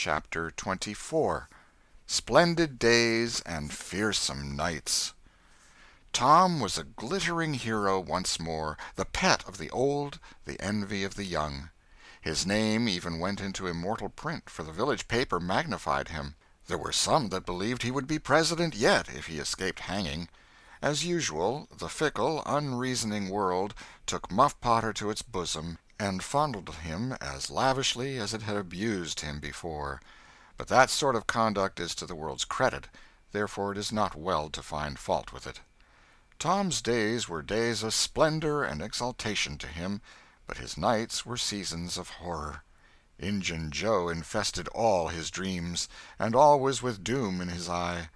Chapter 24. Splendid Days and Fearsome Nights. Tom was a glittering hero once more, the pet of the old, the envy of the young. His name even went into immortal print, for the village paper magnified him. There were some that believed he would be president yet if he escaped hanging. As usual, the fickle, unreasoning world took Muff Potter to its bosom and fondled him as lavishly as it had abused him before. But that sort of conduct is to the world's credit, therefore it is not well to find fault with it. Tom's days were days of splendor and exaltation to him, but his nights were seasons of horror. Injun Joe infested all his dreams, and always with doom in his eye.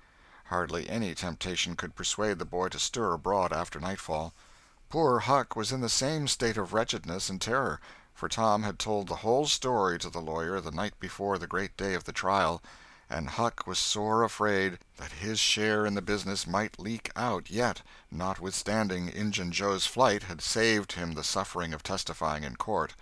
Hardly any temptation could persuade the boy to stir abroad after nightfall. Poor Huck was in the same state of wretchedness and terror, for Tom had told the whole story to the lawyer the night before the great day of the trial, and Huck was sore afraid that his share in the business might leak out yet, notwithstanding Injun Joe's flight had saved him the suffering of testifying in court.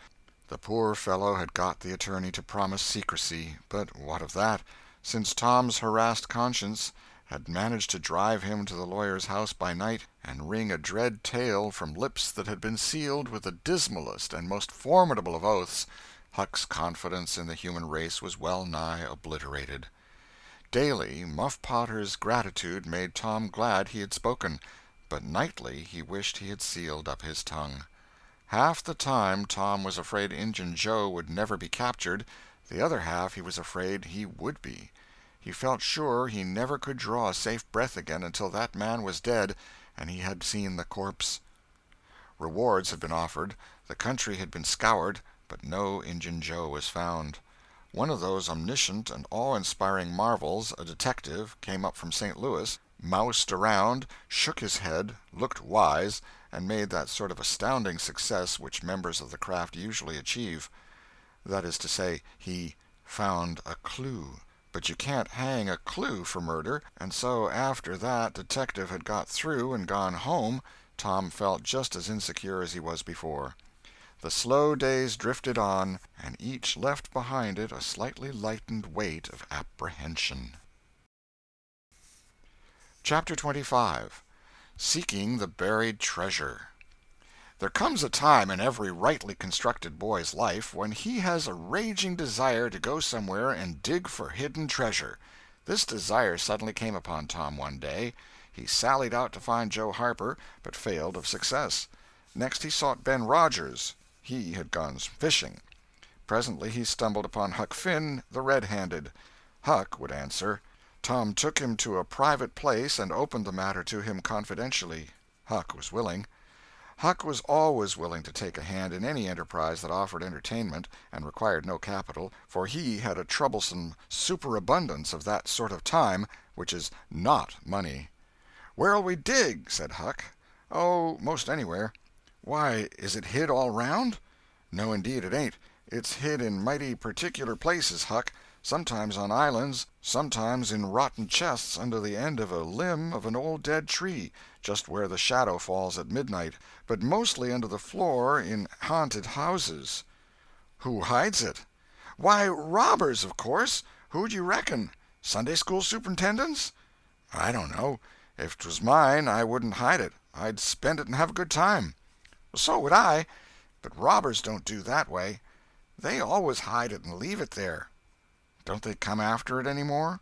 The poor fellow had got the attorney to promise secrecy, but what of that, since Tom's harassed conscience had managed to drive him to the lawyer's house by night and wring a dread tale from lips that had been sealed with the dismalest and most formidable of oaths. Huck's confidence in the human race was well nigh obliterated. Daily, Muff Potter's gratitude made Tom glad he had spoken, but nightly he wished he had sealed up his tongue. Half the time Tom was afraid Injun Joe would never be captured, the other half he was afraid he would be. He felt sure he never could draw a safe breath again until that man was dead and he had seen the corpse. Rewards had been offered, the country had been scoured, but no Injun Joe was found. One of those omniscient and awe-inspiring marvels, a detective, came up from St. Louis, moused around, shook his head, looked wise, and made that sort of astounding success which members of the craft usually achieve. That is to say, he found a clue. But you can't hang a clue for murder, and so after that detective had got through and gone home, Tom felt just as insecure as he was before. The slow days drifted on, and each left behind it a slightly lightened weight of apprehension. Chapter 25. Seeking the Buried Treasure. There comes a time in every rightly constructed boy's life when he has a raging desire to go somewhere and dig for hidden treasure. This desire suddenly came upon Tom one day. He sallied out to find Joe Harper, but failed of success. Next he sought Ben Rogers. He had gone fishing. Presently he stumbled upon Huck Finn, the red-handed. Huck would answer. Tom took him to a private place and opened the matter to him confidentially. Huck was willing. Huck was always willing to take a hand in any enterprise that offered entertainment and required no capital, for he had a troublesome superabundance of that sort of time which is not money. "Where'll we dig?" said Huck. "Oh, most anywhere." "Why, is it hid all round?" "No, indeed it ain't. It's hid in mighty particular places, Huck. Sometimes on islands, sometimes in rotten chests under the end of a limb of an old dead tree, just where the shadow falls at midnight, but mostly under the floor in haunted houses." "Who hides it?" "Why, robbers, of course. Who'd you reckon? Sunday-school superintendents?" "I don't know. If 'twas mine, I wouldn't hide it. I'd spend it and have a good time." "So would I. But robbers don't do that way. They always hide it and leave it there." "Don't they come after it any more?"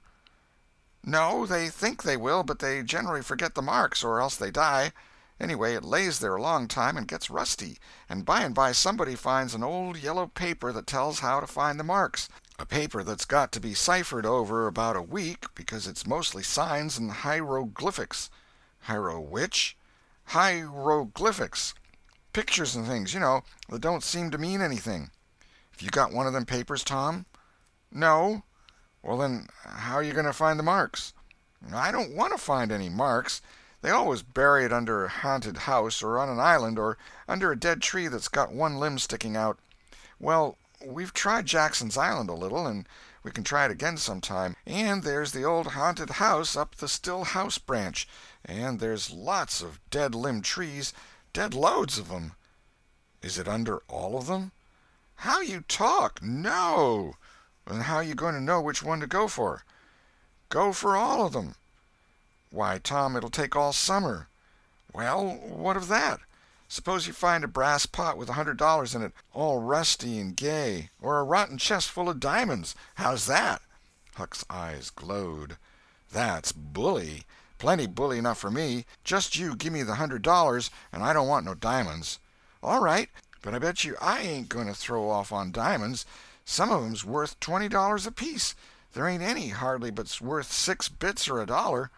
"No, they think they will, but they generally forget the marks, or else they die. Anyway, it lays there a long time and gets rusty, and by somebody finds an old yellow paper that tells how to find the marks. A paper that's got to be ciphered over about a week, because it's mostly signs and hieroglyphics." "Which?" "Hieroglyphics. Pictures and things, you know, that don't seem to mean anything." "Have you got one of them papers, Tom?" "No." "Well, then, how are you going to find the marks?" "I don't want to find any marks. They always bury it under a haunted house, or on an island, or under a dead tree that's got one limb sticking out. Well, we've tried Jackson's Island a little, and we can try it again sometime. And there's the old haunted house up the Still House branch, and there's lots of dead-limb trees, dead loads of them." "Is it under all of them?" "How you talk! No." Then how are you going to know which one to go for?" "Go for all of them." "Why, Tom, it'll take all summer." "Well, what of that? Suppose you find a brass pot with $100 in it, all rusty and gay, or a rotten chest full of diamonds. How's that?" Huck's eyes glowed. "That's bully. Plenty bully enough for me. Just you give me the $100, and I don't want no diamonds." "All right, but I bet you I ain't going to throw off on diamonds. Some of 'em's worth $20 apiece. There ain't any, hardly, but's worth 6 bits or $1.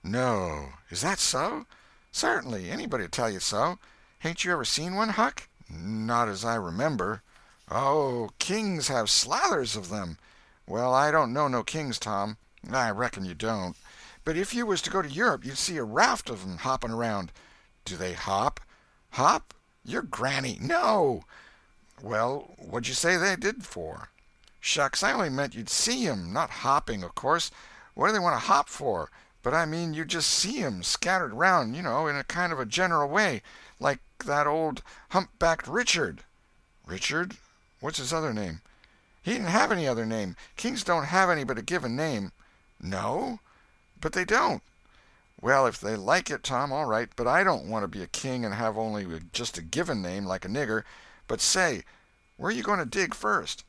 "No. Is that so?" "Certainly. Anybody'd tell you so. Hain't you ever seen one, Huck?" "Not as I remember." "Oh, kings have slathers of them." "Well, I don't know no kings, Tom." "I reckon you don't. But if you was to go to Europe you'd see a raft of 'em hopping around." "Do they hop?" "Hop? Your granny! No." "Well, what'd you say they did for?" "Shucks, I only meant you'd see 'em, not hopping, of course. What do they want to hop for? But I mean you'd just see 'em scattered around, in a kind of a general way, like that old humpbacked Richard." "Richard? What's his other name?" "He didn't have any other name. Kings don't have any but a given name." "No? But they don't." "Well, if they like it, Tom, all right, but I don't want to be a king and have only just a given name, like a nigger. But say, where are you going to dig first?"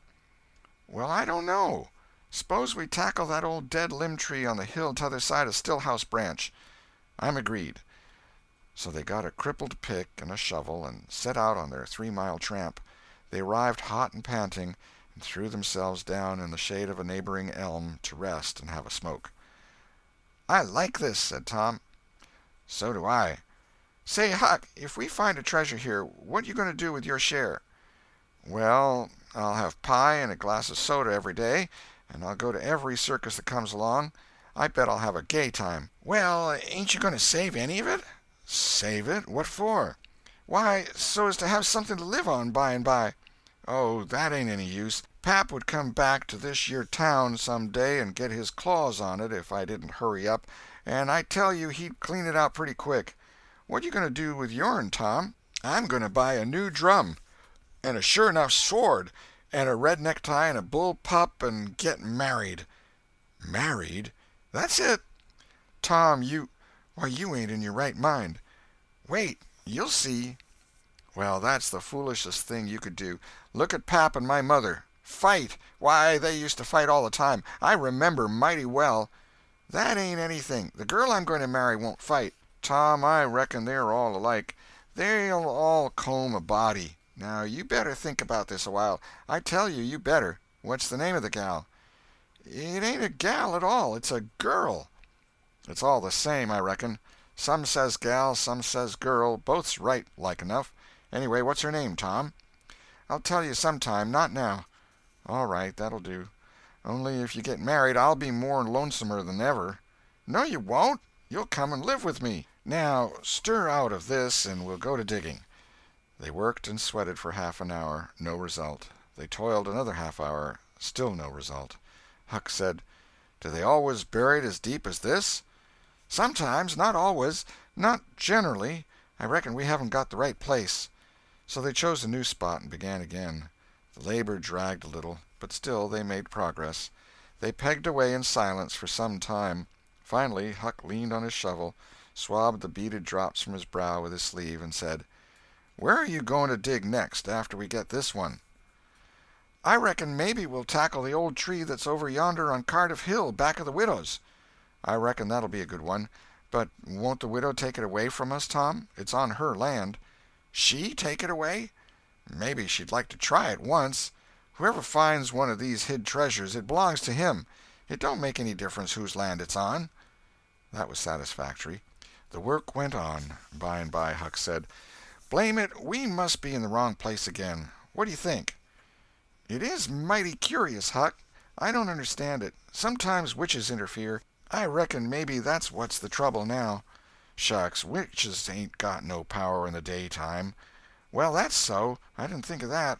"Well, I don't know. Suppose we tackle that old dead limb tree on the hill t'other side of Stillhouse Branch." "I'm agreed." So they got a crippled pick and a shovel and set out on their 3-mile tramp. They arrived hot and panting, and threw themselves down in the shade of a neighboring elm to rest and have a smoke. "I like this," said Tom. "So do I. Say, Huck, if we find a treasure here, what you going to do with your share?" "Well, I'll have pie and a glass of soda every day, and I'll go to every circus that comes along. I bet I'll have a gay time." "Well, ain't you going to save any of it?" "Save it? What for?" "Why, so as to have something to live on by and by." "Oh, that ain't any use. Pap would come back to this yer town some day and get his claws on it if I didn't hurry up, and I tell you he'd clean it out pretty quick. What you going to do with yourn, Tom?" "I'm going to buy a new drum, and a sure enough sword, and a red necktie and a bull pup, and get married." "Married?" "That's it." "Tom, why, you ain't in your right mind." "Wait. You'll see." "Well, that's the foolishest thing you could do. Look at Pap and my mother. Fight! Why, they used to fight all the time. I remember mighty well." "That ain't anything. The girl I'm going to marry won't fight." "Tom, I reckon they're all alike. They'll all comb a body. Now, you better think about this a while. I tell you, you better. What's the name of the gal?" "It ain't a gal at all. It's a girl." "It's all the same, I reckon. Some says gal, some says girl. Both's right, like enough. Anyway, what's her name, Tom?" "I'll tell you sometime. Not now." "All right, that'll do. Only if you get married I'll be more lonesomer than ever." "No, you won't. You'll come and live with me. Now, stir out of this, and we'll go to digging." They worked and sweated for half an hour. No result. They toiled another half hour. Still no result. Huck said, "Do they always bury it as deep as this?" "Sometimes. Not always. Not generally. I reckon we haven't got the right place." So they chose a new spot and began again. The labor dragged a little, but still they made progress. They pegged away in silence for some time. Finally Huck leaned on his shovel, swabbed the beaded drops from his brow with his sleeve, and said, "Where are you going to dig next, after we get this one?" "I reckon maybe we'll tackle the old tree that's over yonder on Cardiff Hill, back of the widow's." "I reckon that'll be a good one. But won't the widow take it away from us, Tom? It's on her land." "She take it away? Maybe she'd like to try it once. Whoever finds one of these hid treasures, it belongs to him. It don't make any difference whose land it's on." That was satisfactory. The work went on. By and by Huck said, "Blame it, we must be in the wrong place again. What do you think?" "It is mighty curious, Huck. I don't understand it. Sometimes witches interfere. I reckon maybe that's what's the trouble now." "Shucks, witches ain't got no power in the daytime." "Well, that's so. I didn't think of that.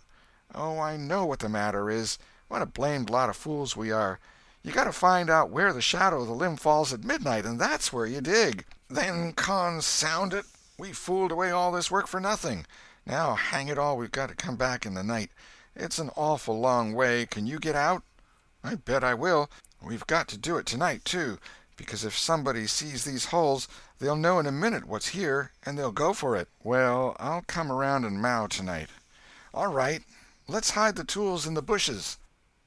Oh, I know what the matter is. What a blamed lot of fools we are. You got to find out where the shadow of the limb falls at midnight, and that's where you dig." "Then, consound it, we fooled away all this work for nothing. Now, hang it all, we've got to come back in the night. It's an awful long way. Can you get out?" I bet I will. We've got to do it tonight, too, because if somebody sees these holes, they'll know in a minute what's here, and they'll go for it. Well, I'll come around and mow tonight. All right, let's hide the tools in the bushes.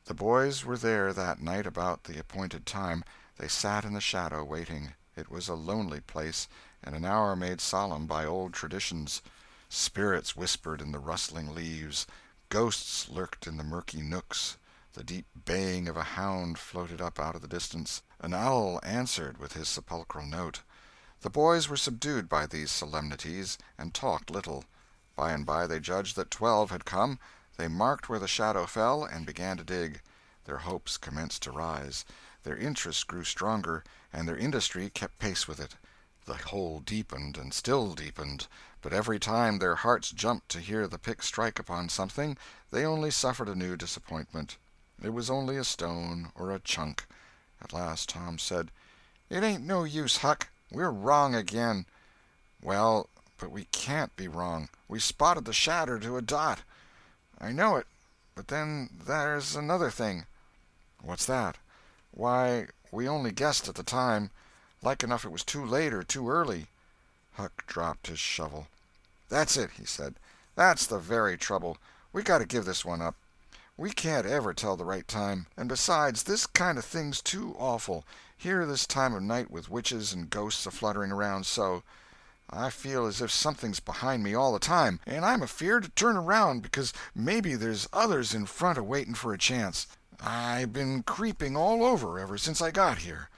The boys were there that night about the appointed time. They sat in the shadow, waiting. It was a lonely place, and an hour made solemn by old traditions. Spirits whispered in the rustling leaves. Ghosts lurked in the murky nooks. The deep baying of a hound floated up out of the distance. An owl answered with his sepulchral note. The boys were subdued by these solemnities, and talked little. By and by they judged that 12 had come. They marked where the shadow fell, and began to dig. Their hopes commenced to rise. Their interest grew stronger, and their industry kept pace with it. The hole deepened and still deepened, but every time their hearts jumped to hear the pick strike upon something, they only suffered a new disappointment. It was only a stone or a chunk. At last Tom said, "It ain't no use, Huck. We're wrong again." "Well, but we can't be wrong. We spotted the shatter to a dot." "I know it, but then there's another thing." "What's that?" "Why, we only guessed at the time. Like enough it was too late or too early." Huck dropped his shovel. "That's it," he said. "That's the very trouble. We got to give this one up. We can't ever tell the right time. And besides, this kind of thing's too awful, here this time of night with witches and ghosts a-fluttering around so. I feel as if something's behind me all the time, and I'm afeard to turn around because maybe there's others in front a-waiting for a chance. I've been creeping all over ever since I got here."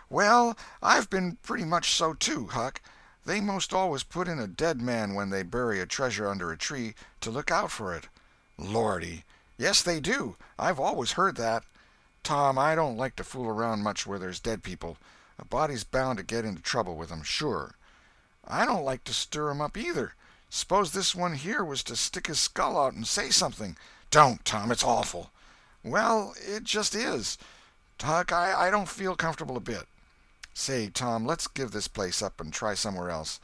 "Well, I've been pretty much so too, Huck. They most always put in a dead man when they bury a treasure under a tree, to look out for it." "Lordy!" "Yes, they do. I've always heard that. Tom, I don't like to fool around much where there's dead people. A body's bound to get into trouble with 'em, sure." "I don't like to stir 'em up, either. Suppose this one here was to stick his skull out and say something." "Don't, Tom, it's awful." "Well, it just is. Huck, I don't feel comfortable a bit. Say, Tom, let's give this place up and try somewhere else."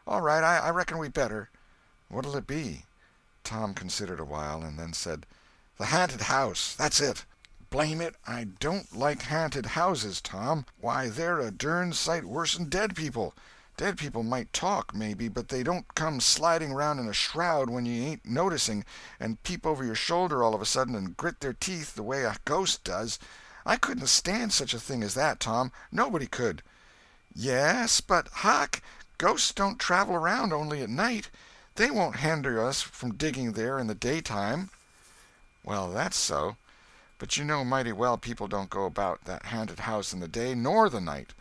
"All right, I reckon we better." "What'll it be?" Tom considered a while, and then said, "The haunted house. That's it." "Blame it, I don't like haunted houses, Tom. Why, they're a dern sight worse'n dead people. Dead people might talk, maybe, but they don't come sliding around in a shroud when you ain't noticing, and peep over your shoulder all of a sudden and grit their teeth the way a ghost does. I couldn't stand such a thing as that, Tom. Nobody could." "Yes, but, Huck, ghosts don't travel around only at night. They won't hinder us from digging there in the daytime." "Well, that's so. But you know mighty well people don't go about that haunted house in the day nor the night."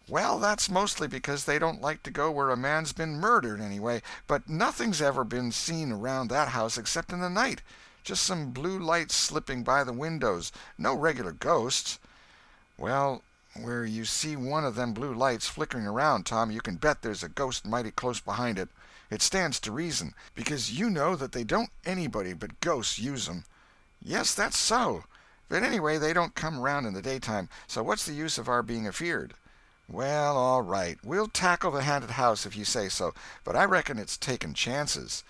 "Well, that's mostly because they don't like to go where a man's been murdered, anyway. But nothing's ever been seen around that house except in the night. Just some blue lights slipping by the windows. No regular ghosts." "Well, where you see one of them blue lights flickering around, Tom, you can bet there's a ghost mighty close behind it. It stands to reason, because you know that they don't anybody but ghosts use 'em." "Yes, that's so. But anyway, they don't come around in the daytime, so what's the use of our being afeard?" "Well, all right. We'll tackle the haunted house if you say so, but I reckon it's taking chances."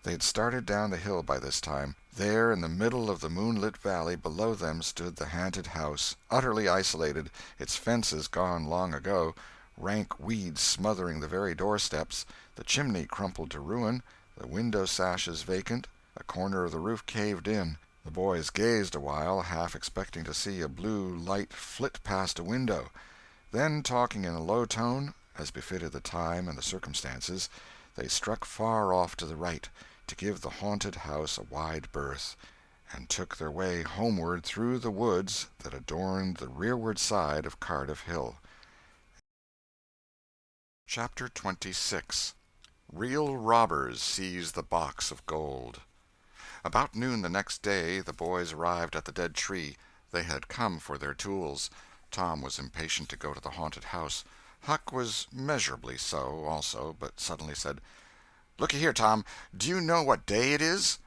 They had started down the hill by this time. There, in the middle of the moonlit valley below them, stood the haunted house, utterly isolated, its fences gone long ago, rank weeds smothering the very doorsteps, the chimney crumpled to ruin, the window sashes vacant, a corner of the roof caved in. The boys gazed a while, half expecting to see a blue light flit past a window. Then, talking in a low tone, as befitted the time and the circumstances, they struck far off to the right, to give the haunted house a wide berth, and took their way homeward through the woods that adorned the rearward side of Cardiff Hill. Chapter 26. Real Robbers Seize the Box of Gold. About noon the next day the boys arrived at the dead tree. They had come for their tools. Tom was impatient to go to the haunted house. Huck was measurably so, also, but suddenly said, "Looky here, Tom, do you know what day it is?"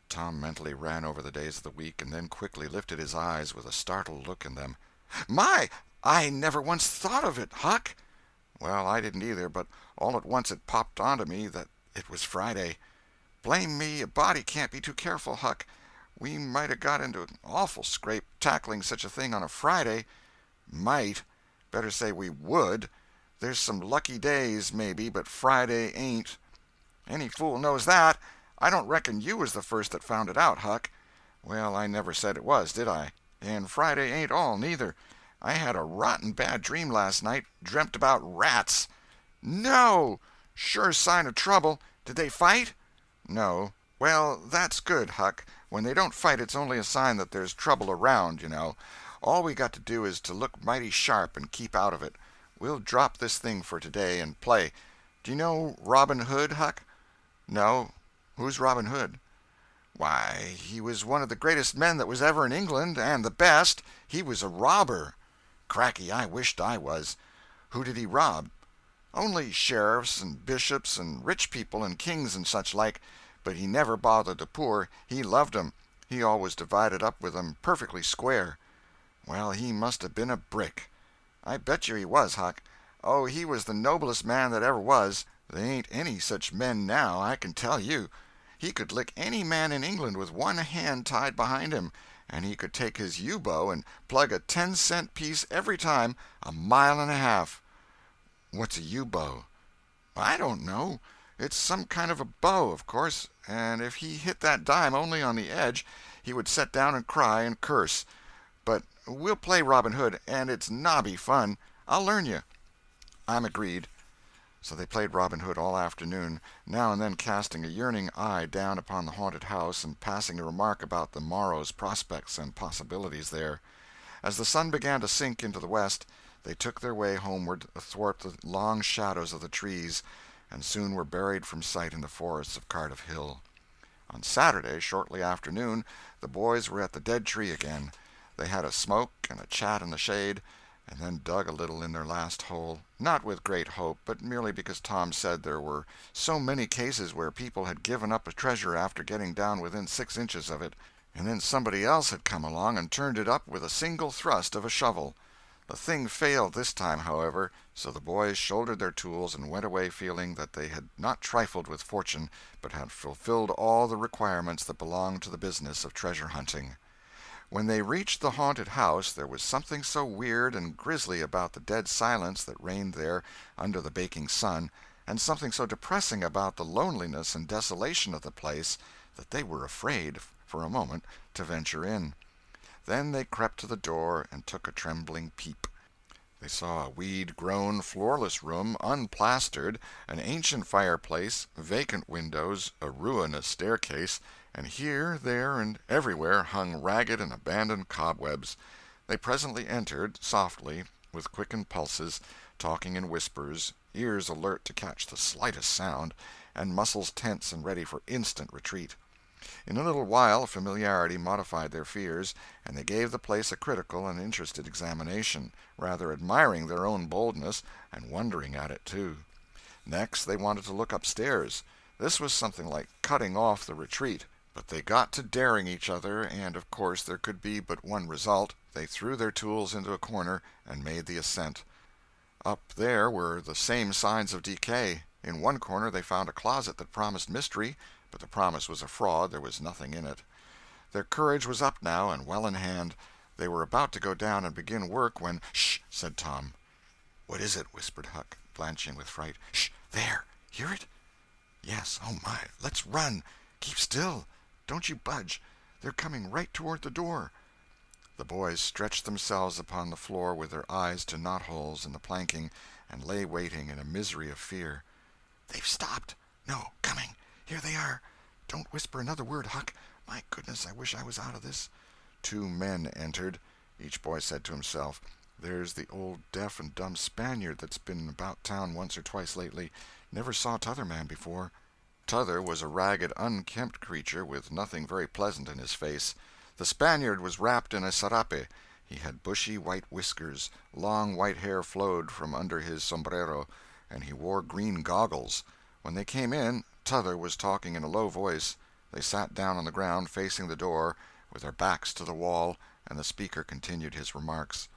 Tom mentally ran over the days of the week, and then quickly lifted his eyes with a startled look in them. "My, I never once thought of it, Huck." "Well, I didn't either, but all at once it popped onto me that it was Friday." "Blame me, a body can't be too careful, Huck. We might have got into an awful scrape tackling such a thing on a Friday." "Might. Better say we would. There's some lucky days, maybe, but Friday ain't." "Any fool knows that. I don't reckon you was the first that found it out, Huck." "Well, I never said it was, did I? And Friday ain't all, neither. I had a rotten bad dream last night. Dreamt about rats." "No! Sure sign of trouble. Did they fight?" "No." "Well, that's good, Huck. When they don't fight it's only a sign that there's trouble around, you know. All we got to do is to look mighty sharp and keep out of it. We'll drop this thing for today and play. Do you know Robin Hood, Huck?" "No. Who's Robin Hood?" "Why, he was one of the greatest men that was ever in England, and the best. He was a robber." "Cracky, I wished I was. Who did he rob?" "Only sheriffs and bishops and rich people and kings and such like. But he never bothered the poor. He loved 'em. He always divided up with 'em perfectly square." "Well, he must have been a brick." "I bet you he was, Huck. Oh, he was the noblest man that ever was. They ain't any such men now, I can tell you. He could lick any man in England with one hand tied behind him, and he could take his yew-bow and plug a 10-cent piece every time, a mile and a half." "What's a yew-bow?" "I don't know. It's some kind of a bow, of course, and if he hit that dime only on the edge, he would set down and cry and curse. But we'll play Robin Hood, and it's nobby fun. I'll learn you." "I'm agreed." So they played Robin Hood all afternoon, now and then casting a yearning eye down upon the haunted house and passing a remark about the morrow's prospects and possibilities there. As the sun began to sink into the west, they took their way homeward athwart the long shadows of the trees, and soon were buried from sight in the forests of Cardiff Hill. On Saturday, shortly after noon, the boys were at the dead tree again. They had a smoke and a chat in the shade, and then dug a little in their last hole, not with great hope, but merely because Tom said there were so many cases where people had given up a treasure after getting down within 6 inches of it, and then somebody else had come along and turned it up with a single thrust of a shovel. The thing failed this time, however, so the boys shouldered their tools and went away feeling that they had not trifled with fortune, but had fulfilled all the requirements that belonged to the business of treasure hunting. When they reached the haunted house, there was something so weird and grisly about the dead silence that reigned there under the baking sun, and something so depressing about the loneliness and desolation of the place, that they were afraid, for a moment, to venture in. Then they crept to the door and took a trembling peep. They saw a weed-grown, floorless room, unplastered, an ancient fireplace, vacant windows, a ruinous staircase, and here, there, and everywhere hung ragged and abandoned cobwebs. They presently entered, softly, with quickened pulses, talking in whispers, ears alert to catch the slightest sound, and muscles tense and ready for instant retreat. In a little while familiarity modified their fears, and they gave the place a critical and interested examination, rather admiring their own boldness, and wondering at it, too. Next they wanted to look upstairs. This was something like cutting off the retreat, but they got to daring each other, and of course there could be but one result. They threw their tools into a corner and made the ascent. Up there were the same signs of decay. In one corner they found a closet that promised mystery, but the promise was a fraud. There was nothing in it. Their courage was up now and well in hand. They were about to go down and begin work when— "Shh!" said Tom. "What is it?" whispered Huck, blanching with fright. "Shh! There! Hear it?" "Yes. Oh, my! Let's run! Keep still! Don't you budge! They're coming right toward the door." The boys stretched themselves upon the floor with their eyes to knot-holes in the planking, and lay waiting in a misery of fear. "They've stopped! No, coming! Here they are! Don't whisper another word, Huck! My goodness, I wish I was out of this." 2 men entered. Each boy said to himself, "There's the old deaf and dumb Spaniard that's been about town once or twice lately. Never saw t'other man before." T'other was a ragged, unkempt creature with nothing very pleasant in his face. The Spaniard was wrapped in a sarape. He had bushy white whiskers, long white hair flowed from under his sombrero, and he wore green goggles. When they came in, T'other was talking in a low voice. They sat down on the ground, facing the door, with their backs to the wall, and the speaker continued his remarks.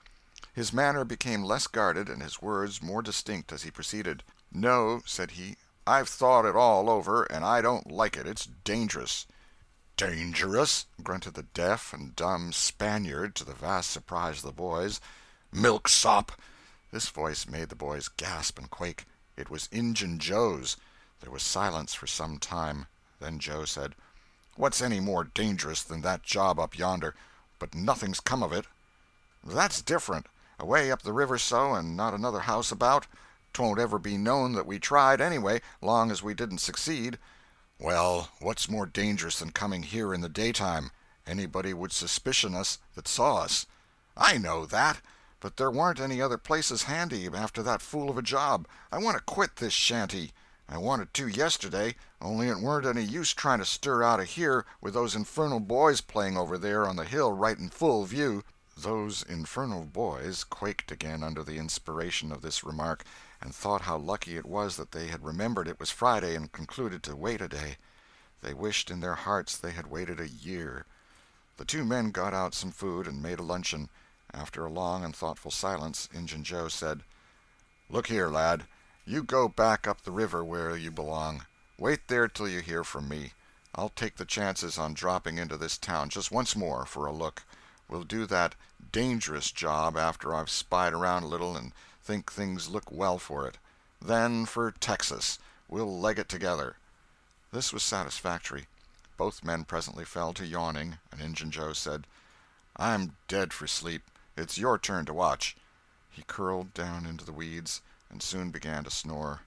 His manner became less guarded and his words more distinct as he proceeded. "No," said he, "I've thought it all over, and I don't like it. It's dangerous." "Dangerous?" grunted the deaf and dumb Spaniard, to the vast surprise of the boys. "Milksop!" This voice made the boys gasp and quake. It was Injun Joe's. There was silence for some time. Then Joe said: "What's any more dangerous than that job up yonder? But nothing's come of it." "That's different. Away up the river so, and not another house about. 'Twon't ever be known that we tried, anyway, long as we didn't succeed." "Well, what's more dangerous than coming here in the daytime? Anybody would suspicion us that saw us." "I know that. But there warn't any other places handy after that fool of a job. I want to quit this shanty. I wanted to yesterday, only it weren't any use trying to stir out of here with those infernal boys playing over there on the hill right in full view." Those infernal boys quaked again under the inspiration of this remark, and thought how lucky it was that they had remembered it was Friday and concluded to wait a day. They wished in their hearts they had waited a year. The two men got out some food and made a luncheon. After a long and thoughtful silence, Injun Joe said: "Look here, lad, you go back up the river where you belong. Wait there till you hear from me. I'll take the chances on dropping into this town just once more for a look. We'll do that dangerous job after I've spied around a little and think things look well for it. Then for Texas. We'll leg it together." This was satisfactory. Both men presently fell to yawning, and Injun Joe said: "I'm dead for sleep. It's your turn to watch." He curled down into the weeds, and soon began to snore.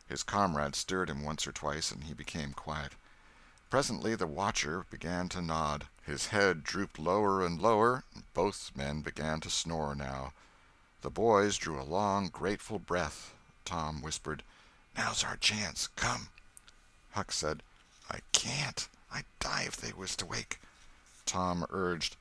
His comrade stirred him once or twice, and he became quiet. Presently the watcher began to nod. His head drooped lower and lower, and both men began to snore now. The boys drew a long, grateful breath. Tom whispered: "Now's our chance. Come." Huck said: "I can't. I'd die if they was to wake." Tom urged.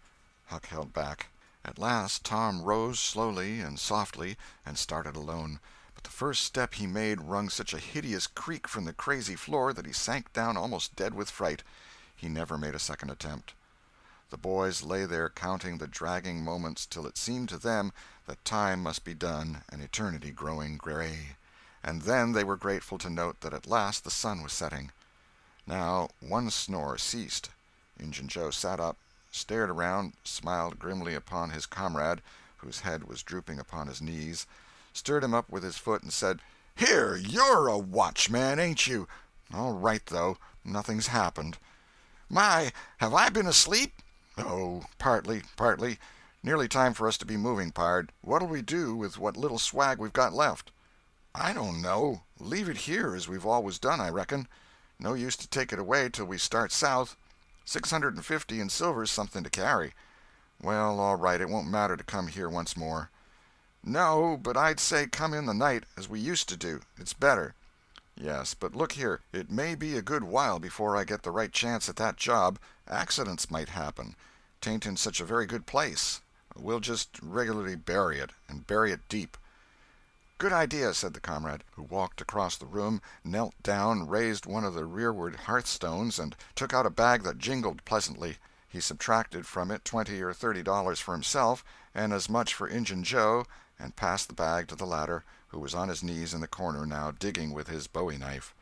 Huck held back. At last Tom rose slowly and softly and started alone, but the first step he made wrung such a hideous creak from the crazy floor that he sank down almost dead with fright. He never made a second attempt. The boys lay there counting the dragging moments till it seemed to them that time must be done and eternity growing gray, and then they were grateful to note that at last the sun was setting. Now one snore ceased. Injun Joe sat up, stared around, smiled grimly upon his comrade, whose head was drooping upon his knees, stirred him up with his foot, and said: "Here, you're a watchman, ain't you? All right, though, nothing's happened." "My, have I been asleep?" "Oh, partly. Nearly time for us to be moving, pard. What'll we do with what little swag we've got left?" "I don't know. Leave it here, as we've always done, I reckon. No use to take it away till we start south. 650 in silver's something to carry." "Well, all right, it won't matter to come here once more." "No, but I'd say come in the night, as we used to do. It's better." "Yes, but look here, it may be a good while before I get the right chance at that job. Accidents might happen. 'Tain't in such a very good place. We'll just regularly bury it, and bury it deep." "Good idea," said the comrade, who walked across the room, knelt down, raised one of the rearward hearthstones, and took out a bag that jingled pleasantly. He subtracted from it $20 or $30 for himself, and as much for Injun Joe, and passed the bag to the latter, who was on his knees in the corner now, digging with his bowie knife.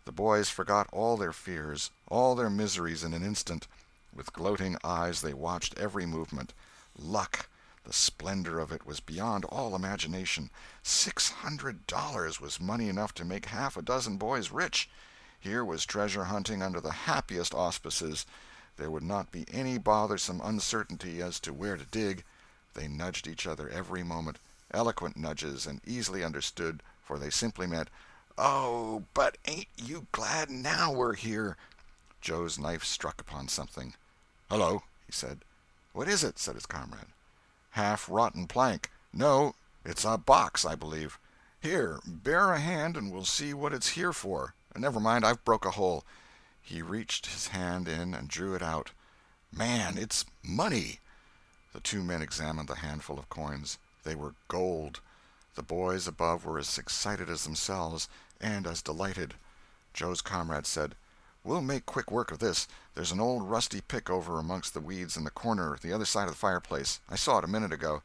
The boys forgot all their fears, all their miseries in an instant. With gloating eyes they watched every movement. Luck! The splendor of it was beyond all imagination. $600 was money enough to make half a dozen boys rich. Here was treasure hunting under the happiest auspices. There would not be any bothersome uncertainty as to where to dig. They nudged each other every moment, eloquent nudges and easily understood, for they simply meant, "Oh, but ain't you glad now we're here?" Joe's knife struck upon something. "Hello," he said. "What is it?" said his comrade. "Half-rotten plank. No, it's a box, I believe. Here, bear a hand and we'll see what it's here for. Never mind, I've broke a hole." He reached his hand in and drew it out. "Man, it's money." The two men examined the handful of coins. They were gold. The boys above were as excited as themselves, and as delighted. Joe's comrade said: "We'll make quick work of this. There's an old rusty pick over amongst the weeds in the corner the other side of the fireplace. I saw it a minute ago."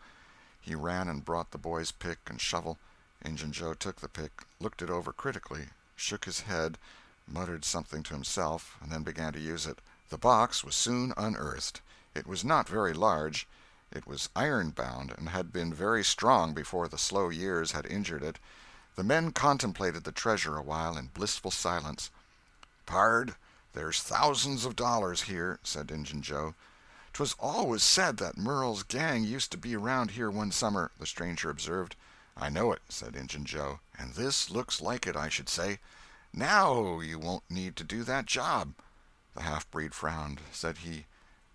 He ran and brought the boys' pick and shovel. Injun Joe took the pick, looked it over critically, shook his head, muttered something to himself, and then began to use it. The box was soon unearthed. It was not very large. It was iron-bound, and had been very strong before the slow years had injured it. The men contemplated the treasure a while in blissful silence. "Pard, there's thousands of dollars here," said Injun Joe. "'Twas always said that Murrell's gang used to be around here one summer," the stranger observed. "I know it," said Injun Joe, "and this looks like it, I should say. Now you won't need to do that job." The half-breed frowned. Said he,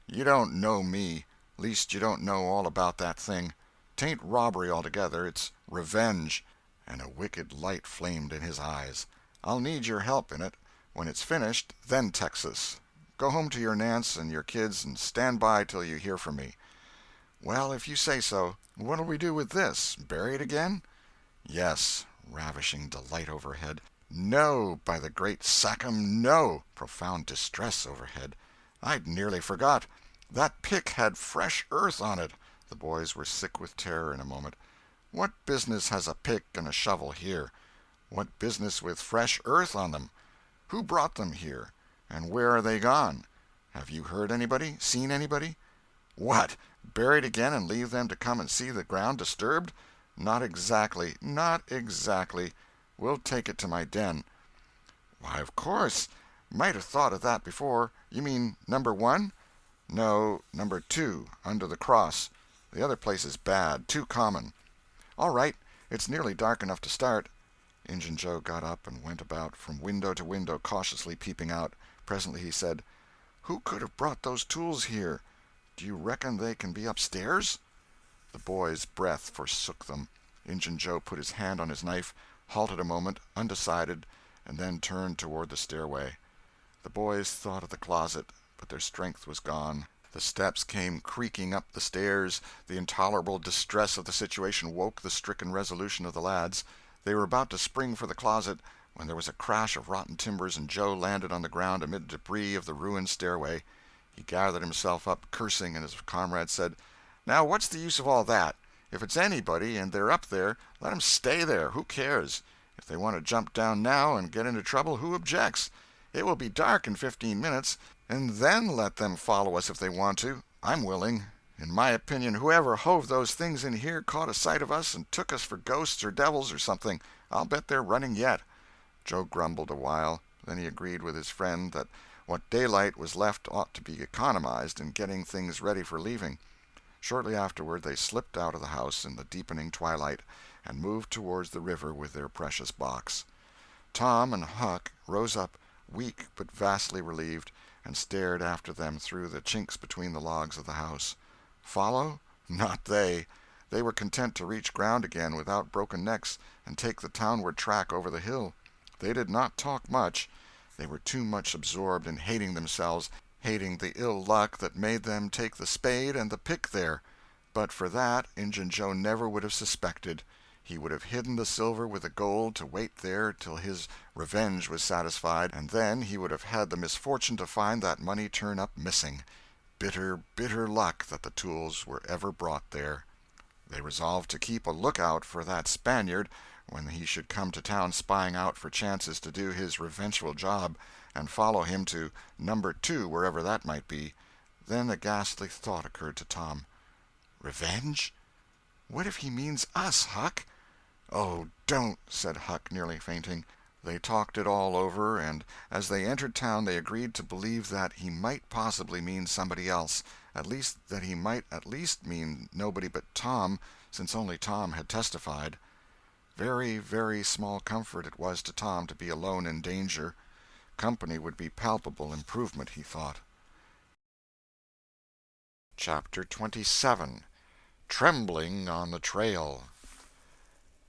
"You don't know me. Least you don't know all about that thing. 'Tain't robbery altogether, it's revenge." And a wicked light flamed in his eyes. "I'll need your help in it. When it's finished, then Texas. Go home to your Nance and your kids and stand by till you hear from me." "Well, if you say so. What'll we do with this? Bury it again?" "Yes." Ravishing delight overhead. "No, by the great Sachem, no!" Profound distress overhead. "I'd nearly forgot. That pick had fresh earth on it." The boys were sick with terror in a moment. "What business has a pick and a shovel here? What business with fresh earth on them? Who brought them here? And where are they gone? Have you heard anybody? Seen anybody?" "What, bury it again and leave them to come and see the ground disturbed? Not exactly, not exactly. We'll take it to my den." "Why, of course. Might have thought of that before. You mean number 1? "No, number 2, under the cross. The other place is bad, too common." "All right. It's nearly dark enough to start." Injun Joe got up and went about from window to window, cautiously peeping out. Presently he said, "Who could have brought those tools here? Do you reckon they can be upstairs?" The boys' breath forsook them. Injun Joe put his hand on his knife, halted a moment, undecided, and then turned toward the stairway. The boys thought of the closet, but their strength was gone. The steps came creaking up the stairs. The intolerable distress of the situation woke the stricken resolution of the lads. They were about to spring for the closet when there was a crash of rotten timbers and Joe landed on the ground amid debris of the ruined stairway. He gathered himself up, cursing, and his comrade said, "Now what's the use of all that? If it's anybody and they're up there, let 'em stay there. Who cares? If they want to jump down now and get into trouble, who objects? It will be dark in 15 minutes, and then let them follow us if they want to. I'm willing. In my opinion, whoever hove those things in here caught a sight of us and took us for ghosts or devils or something. I'll bet they're running yet." Joe grumbled a while. Then he agreed with his friend that what daylight was left ought to be economized in getting things ready for leaving. Shortly afterward they slipped out of the house in the deepening twilight and moved towards the river with their precious box. Tom and Huck rose up, weak but vastly relieved, and stared after them through the chinks between the logs of the house. Follow? Not they. They were content to reach ground again without broken necks and take the townward track over the hill. They did not talk much. They were too much absorbed in hating themselves, hating the ill luck that made them take the spade and the pick there. But for that, Injun Joe never would have suspected. He would have hidden the silver with the gold to wait there till his revenge was satisfied, and then he would have had the misfortune to find that money turn up missing. Bitter, bitter luck that the tools were ever brought there. They resolved to keep a lookout for that Spaniard when he should come to town spying out for chances to do his revengeful job, and follow him to number 2, wherever that might be. Then a ghastly thought occurred to Tom. "Revenge? What if he means us, Huck?" "Oh, don't," said Huck, nearly fainting. They talked it all over, and as they entered town they agreed to believe that he might possibly mean somebody else, at least that he might at least mean nobody but Tom, since only Tom had testified. Very, very small comfort it was to Tom to be alone in danger. Company would be palpable improvement, he thought. Chapter 27. Trembling on the Trail.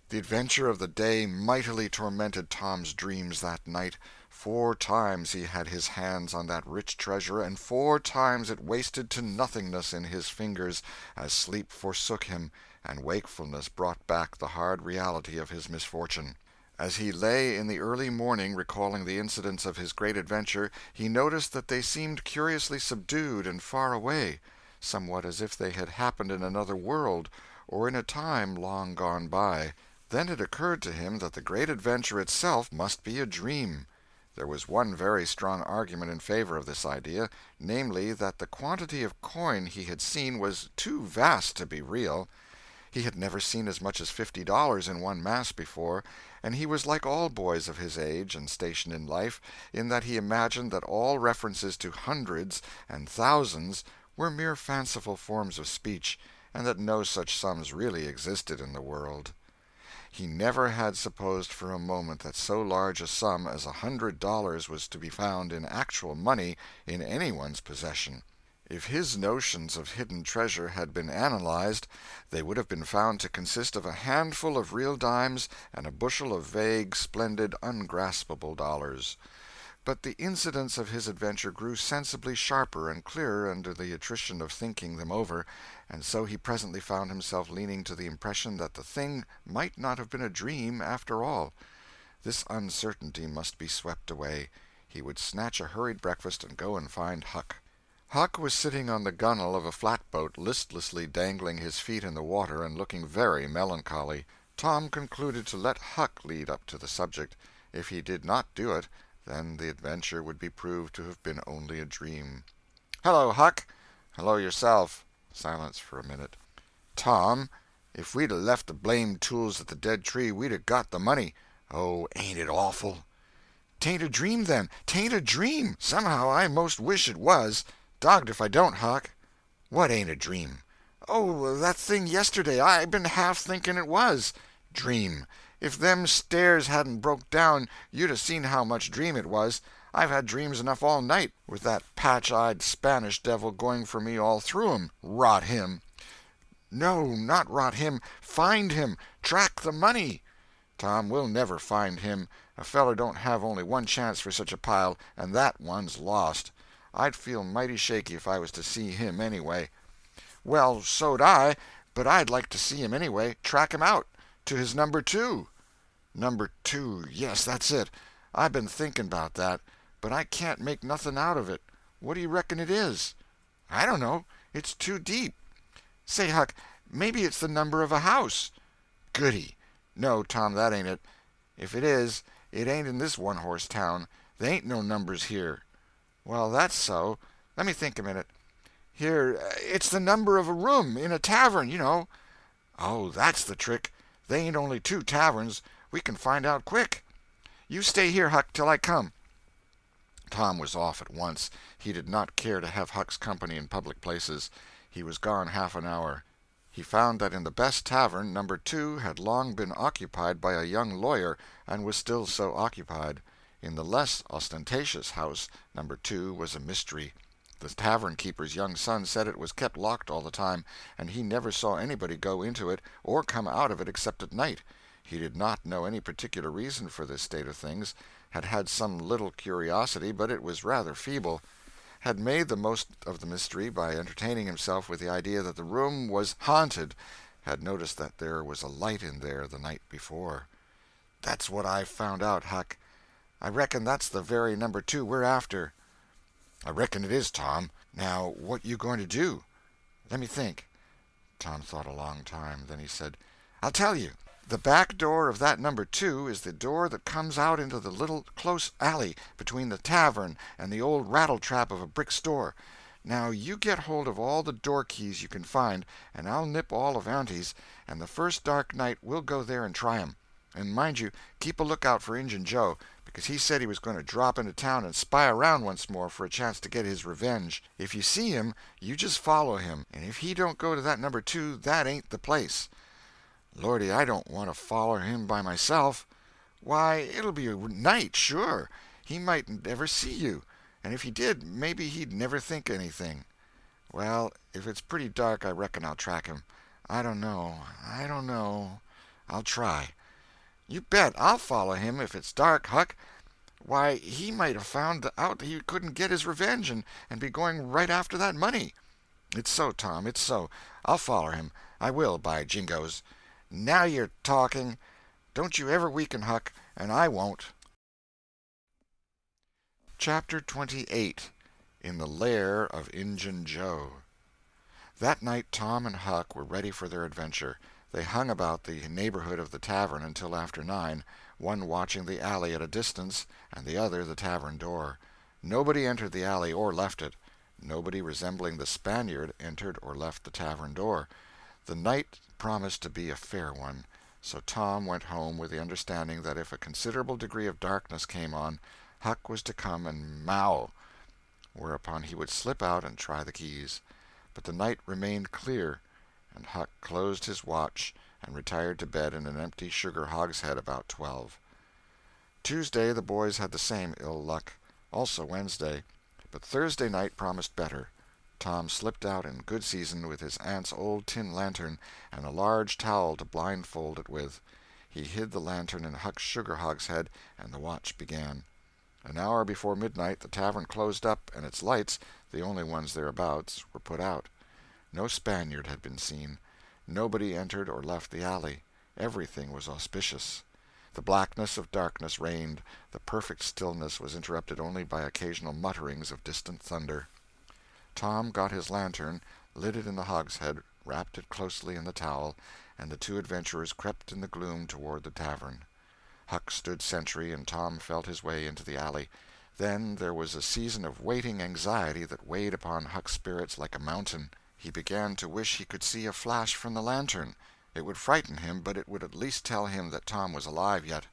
The adventure of the day mightily tormented Tom's dreams that night. 4 times he had his hands on that rich treasure, and 4 times it wasted to nothingness in his fingers as sleep forsook him and wakefulness brought back the hard reality of his misfortune. As he lay in the early morning recalling the incidents of his great adventure, he noticed that they seemed curiously subdued and far away, somewhat as if they had happened in another world or in a time long gone by. Then it occurred to him that the great adventure itself must be a dream. There was one very strong argument in favor of this idea, namely, that the quantity of coin he had seen was too vast to be real. He had never seen as much as $50 in one mass before, and he was like all boys of his age and station in life, in that he imagined that all references to hundreds and thousands were mere fanciful forms of speech, and that no such sums really existed in the world. He never had supposed for a moment that so large a sum as $100 was to be found in actual money in anyone's possession. If his notions of hidden treasure had been analyzed, they would have been found to consist of a handful of real dimes and a bushel of vague, splendid, ungraspable dollars. But the incidents of his adventure grew sensibly sharper and clearer under the attrition of thinking them over, and so he presently found himself leaning to the impression that the thing might not have been a dream after all. This uncertainty must be swept away. He would snatch a hurried breakfast and go and find Huck. Huck was sitting on the gunwale of a flatboat, listlessly dangling his feet in the water and looking very melancholy. Tom concluded to let Huck lead up to the subject. If he did not do it, then the adventure would be proved to have been only a dream. "Hello, Huck." "Hello yourself." Silence for a minute. "Tom, if we'd 'a' left the blamed tools at the dead tree, we'd 'a' got the money. Oh, ain't it awful?" "'Tain't a dream, then. 'Tain't a dream. Somehow I most wish it was. Dogged if I don't, Huck." "What ain't a dream?" "Oh, that thing yesterday. I been half thinking it was." "Dream! If them stairs hadn't broke down, you'd 'a' seen how much dream it was. I've had dreams enough all night, with that patch-eyed Spanish devil going for me all through 'em. Rot him!" "No, not rot him. Find him. Track the money." "Tom, we'll never find him. A feller don't have only one chance for such a pile, and that one's lost. I'd feel mighty shaky if I was to see him, anyway." "Well, so'd I, but I'd like to see him anyway. Track him out. To his number 2. "Number 2, yes, that's it. I been thinking about that, but I can't make nothing out of it. What do you reckon it is?" "I don't know. It's too deep. Say, Huck, maybe it's the number of a house." "Goody! No, Tom, that ain't it. If it is, it ain't in this one-horse town. They ain't no numbers here." "Well, that's so. Let me think a minute. Here, it's the number of a room in a tavern, you know." "Oh, that's the trick. They ain't only 2 taverns. We can find out quick. You stay here, Huck, till I come." Tom was off at once. He did not care to have Huck's company in public places. He was gone half an hour. He found that in the best tavern, number 2 had long been occupied by a young lawyer, and was still so occupied. In the less ostentatious house, number 2 was a mystery. The tavern-keeper's young son said it was kept locked all the time, and he never saw anybody go into it or come out of it except at night. He did not know any particular reason for this state of things, had had some little curiosity, but it was rather feeble, had made the most of the mystery by entertaining himself with the idea that the room was haunted, had noticed that there was a light in there the night before. "That's what I've found out, Huck. I reckon that's the very number 2 we're after." "I reckon it is, Tom. Now, what you going to do?" "Let me think." Tom thought a long time. Then he said, "I'll tell you. The back door of that number 2 is the door that comes out into the little close alley between the tavern and the old rattle-trap of a brick store. Now you get hold of all the door keys you can find, and I'll nip all of Auntie's, and the first dark night we'll go there and try 'em. And mind you, keep a lookout for Injun Joe, because he said he was going to drop into town and spy around once more for a chance to get his revenge. If you see him, you just follow him, and if he don't go to that number 2, that ain't the place." "Lordy, I don't want to follow him by myself." "Why, it'll be a night, sure. He mightn't ever see you, and if he did, maybe he'd never think anything." "Well, if it's pretty dark, I reckon I'll track him. I don't know. I'll try." "You bet I'll follow him if it's dark, Huck. Why, he might have found out he couldn't get his revenge, and be going right after that money." "It's so, Tom, it's so. I'll foller him. I will, by jingoes." "Now you're talking. Don't you ever weaken, Huck, and I won't." Chapter 28. In the Lair of Injun Joe. That night Tom and Huck were ready for their adventure. They hung about the neighborhood of the tavern until after 9, one watching the alley at a distance and the other the tavern door. Nobody entered the alley or left it. Nobody resembling the Spaniard entered or left the tavern door. The night promised to be a fair one, so Tom went home with the understanding that if a considerable degree of darkness came on, Huck was to come and "mow," whereupon he would slip out and try the keys. But the night remained clear, and Huck closed his watch and retired to bed in an empty sugar hogshead about 12. Tuesday the boys had the same ill luck, also Wednesday, but Thursday night promised better. Tom slipped out in good season with his aunt's old tin lantern and a large towel to blindfold it with. He hid the lantern in Huck's sugar hogshead, and the watch began. An hour before midnight the tavern closed up, and its lights, the only ones thereabouts, were put out. No Spaniard had been seen. Nobody entered or left the alley. Everything was auspicious. The blackness of darkness reigned. The perfect stillness was interrupted only by occasional mutterings of distant thunder. Tom got his lantern, lit it in the hogshead, wrapped it closely in the towel, and the two adventurers crept in the gloom toward the tavern. Huck stood sentry, and Tom felt his way into the alley. Then there was a season of waiting anxiety that weighed upon Huck's spirits like a mountain. He began to wish he could see a flash from the lantern. It would frighten him, but it would at least tell him that Tom was alive yet.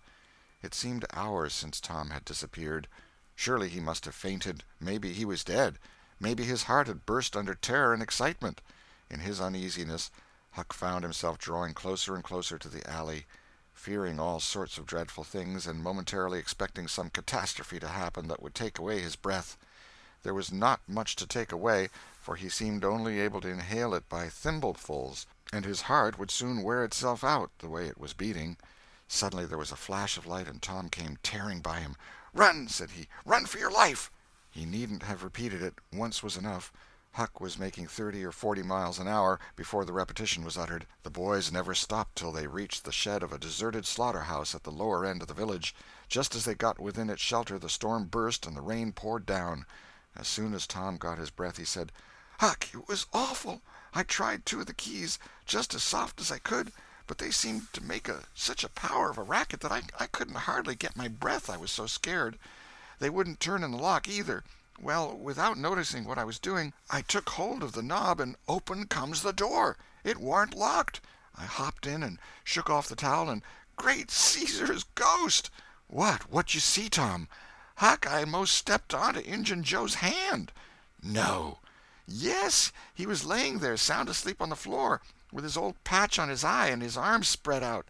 It seemed hours since Tom had disappeared. Surely he must have fainted. Maybe he was dead. Maybe his heart had burst under terror and excitement. In his uneasiness, Huck found himself drawing closer and closer to the alley, fearing all sorts of dreadful things and momentarily expecting some catastrophe to happen that would take away his breath. There was not much to take away, for he seemed only able to inhale it by thimblefuls, and his heart would soon wear itself out, the way it was beating. Suddenly there was a flash of light, and Tom came tearing by him. "Run!" said he. "Run for your life!" He needn't have repeated it. Once was enough. Huck was making 30 or 40 miles an hour before the repetition was uttered. The boys never stopped till they reached the shed of a deserted slaughterhouse at the lower end of the village. Just as they got within its shelter the storm burst and the rain poured down. As soon as Tom got his breath he said, "Huck, it was awful. I tried 2 of the keys, just as soft as I could, but they seemed to make such a power of a racket that I couldn't hardly get my breath, I was so scared. They wouldn't turn in the lock, either. Well, without noticing what I was doing, I took hold of the knob, and open comes the door. It warn't locked. I hopped in and shook off the towel, and great Caesar's ghost!" What'd you see, Tom?" "Huck, I most stepped onto Injun Joe's hand." "No!" "Yes, he was laying there sound asleep on the floor, with his old patch on his eye and his arms spread out."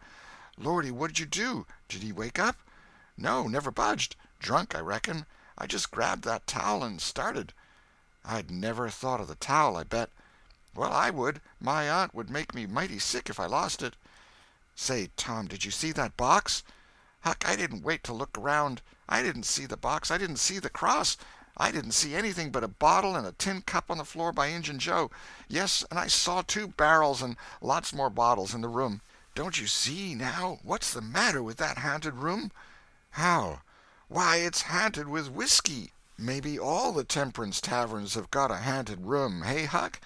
"Lordy, what'd you do? Did he wake up?" "No, never budged. Drunk, I reckon. I just grabbed that towel and started." "I'd never thought of the towel, I bet." "Well, I would. My aunt would make me mighty sick if I lost it." "Say, Tom, did you see that box?" "Huck, I didn't wait to look around. I didn't see the box. I didn't see the cross. I didn't see anything but a bottle and a tin cup on the floor by Injun Joe. Yes, and I saw 2 barrels and lots more bottles in the room." "Don't you see, now? What's the matter with that haunted room?" "How?" "Why, it's haunted with whiskey. Maybe all the temperance taverns have got a haunted room, hey, Huck?"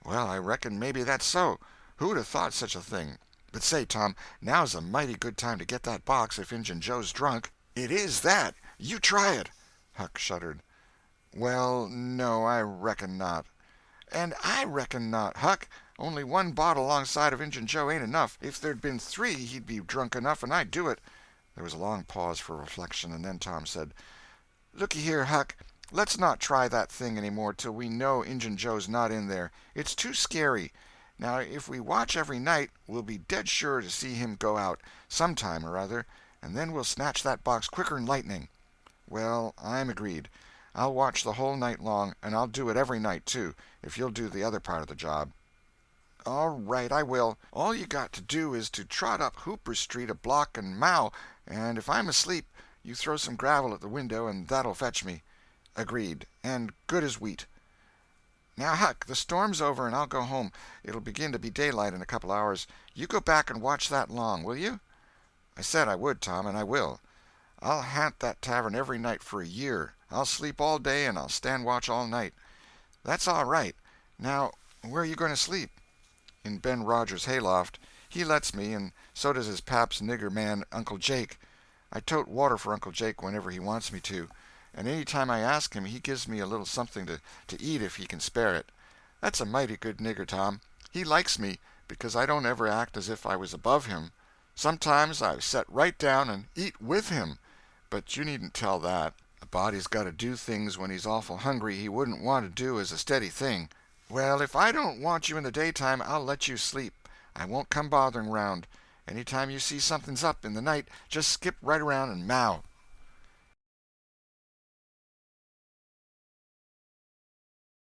"Well, I reckon maybe that's so. Who'd have thought such a thing? But say, Tom, now's a mighty good time to get that box if Injun Joe's drunk." "It is that. You try it." Huck shuddered. "Well, no, I reckon not." "And I reckon not, Huck. Only 1 bottle alongside of Injun Joe ain't enough. If there'd been 3 he'd be drunk enough, and I'd do it." There was a long pause for reflection, and then Tom said, "Looky here, Huck, let's not try that thing any more till we know Injun Joe's not in there. It's too scary. Now, if we watch every night, we'll be dead sure to see him go out, sometime or other, and then we'll snatch that box quicker'n lightning." "Well, I'm agreed. I'll watch the whole night long, and I'll do it every night, too, if you'll do the other part of the job." "All right, I will. All you got to do is to trot up Hooper Street a block and mow, and if I'm asleep, you throw some gravel at the window, and that'll fetch me." "Agreed, and good as wheat." "Now, Huck, the storm's over, and I'll go home. It'll begin to be daylight in a couple hours. You go back and watch that long, will you?" "I said I would, Tom, and I will. I'll haunt that tavern every night for a year. I'll sleep all day, and I'll stand watch all night." "That's all right. Now, where are you going to sleep?" "In Ben Rogers' hayloft. He lets me, and so does his pap's nigger man, Uncle Jake. I tote water for Uncle Jake whenever he wants me to, and any time I ask him he gives me a little something to eat if he can spare it. That's a mighty good nigger, Tom. He likes me, because I don't ever act as if I was above him. Sometimes I set right down and eat with him, but you needn't tell that. A body's got to do things when he's awful hungry he wouldn't want to do as a steady thing. Well, if I don't want you in the daytime, I'll let you sleep. I won't come bothering round. Any time you see something's up in the night, just skip right around and meow.